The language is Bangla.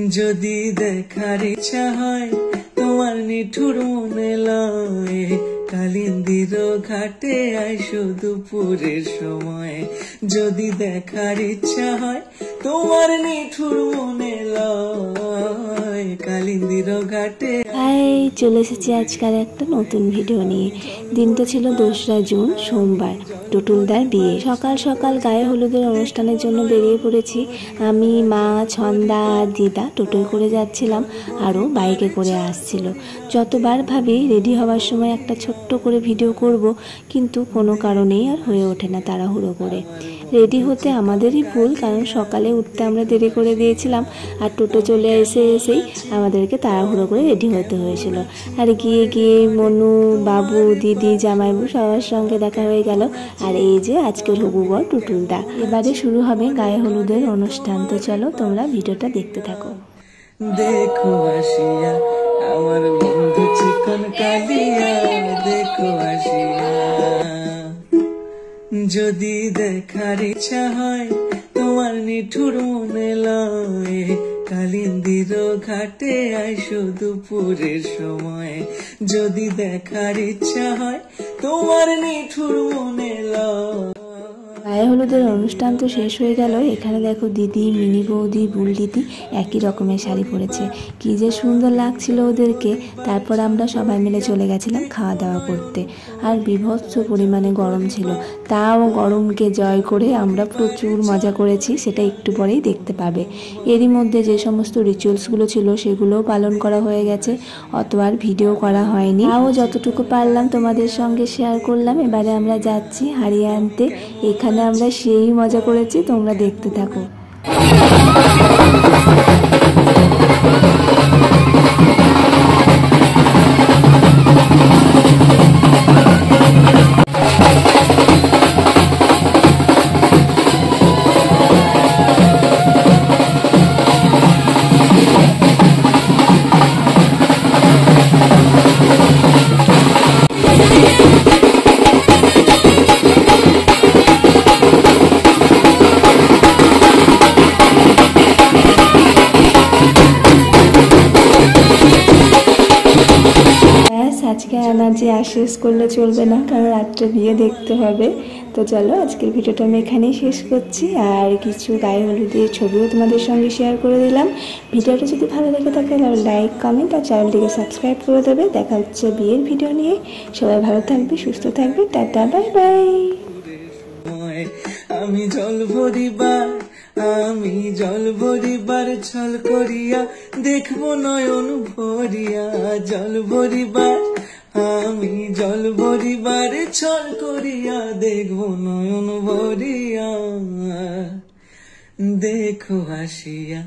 যদি দেখার ইচ্ছা হয় তোমার নিঠুর মনে লয়, কালিন্দির ঘাটে আইসো দুপুরের সময়। যদি দেখার ইচ্ছা হয় তোমার নিঠুর মনে লয়, কালিন্দির ঘাটে। হাই, চলে এসেছি আজকাল একটা নতুন ভিডিও নিয়ে। দিনটা ছিল 2রা জুন, সোমবার, টুটুলদার বিয়ে। সকাল সকাল গায়ে হলুদের অনুষ্ঠানের জন্য বেরিয়ে পড়েছি। আমি, মা, ছন্দা আর দিদা টোটোয় করে যাচ্ছিলাম, আরও বাইকে করে আসছিল। যতবার ভাবি রেডি হওয়ার সময় একটা ছোট্ট করে ভিডিও করব, কিন্তু কোনো কারণেই আর হয়ে ওঠে না তাড়াহুড়ো করে। রেডি হতে আমাদেরই ভুল, কারণ সকালে উঠতে আমরা দেরি করে দিয়েছিলাম, আর টোটো চলে এসেই আমাদেরকে তাড়াহুড়ো করে রেডি হতে হয়েছিল। আর গিয়ে মনু, বাবু, দিদি, জামাইবু সবার সঙ্গে দেখা হয়ে গেল। আর এই যে আজকের হবু বর টুটুলদা। এবারে শুরু হবে গায়ে হলুদের অনুষ্ঠান। তো চলো তোমরা ভিডিওটা দেখতে থাকো। দেখো আসিয়া আমার বন্ধু চিকন কালিয়া, দেখো আসিয়া। যদি দেখার ইচ্ছা হয় তোমার নিঠুর মনে লয়, কালিন্দির ঘাটে আইসো দুপুরের সময়। যদি দেখার ইচ্ছা হয় তোমার নিঠুর মনে লয়। গায়ে হলুদের অনুষ্ঠান তো শেষ হয়ে গেল। এখানে দেখো দিদি, মিনি বৌদি, বুলদিদি একই রকমের শাড়ি পরেছে, কি যে সুন্দর লাগছিল ওদেরকে। তারপর আমরা সবাই মিলে চলে গেছিলাম খাওয়া দাওয়া করতে। আর বিভৎস পরিমাণে গরম ছিল, তাও গরমকে জয় করে আমরা প্রচুর মজা করেছি, সেটা একটু পরেই দেখতে পাবে। এরই মধ্যে যে সমস্ত রিচুয়ালসগুলো ছিল সেগুলোও পালন করা হয়ে গেছে, অত আর ভিডিও করা হয়নি। তাও যতটুকু পারলাম তোমাদের সঙ্গে শেয়ার করলাম। এবারে আমরা যাচ্ছি হারিয়ে আনতে। এখানে আমরা সেই মজা করেছি, তোমরা দেখতে থাকো। আজকে এনার্জি আর শেষ করলে চলবে না, কারণ রাত্রে বিয়ে দেখতে হবে। তো চলো আজকের ভিডিওটা আমি এখানেই শেষ করছি। আর কিছু গায়ে হলুদের ছবিও তোমাদের সঙ্গে শেয়ার করে দিলাম। ভিডিওটা যদি ভালো লেগে থাকে তাহলে লাইক, কমেন্ট আর চ্যানেলটিকে সাবস্ক্রাইব করে দেবে। দেখা হচ্ছে বিয়ের ভিডিও নিয়ে। সবাই ভালো থাকবে, সুস্থ থাকবে। Tata, bye bye. আমি জল ভরিবার ছল করিয়া দেখবো নয়ন ভরিয়া, জল ভরিবার আমি জল ভরিবার ছল করিয়া দেখবো নয়ন ভরিয়া। দেখো আসিয়া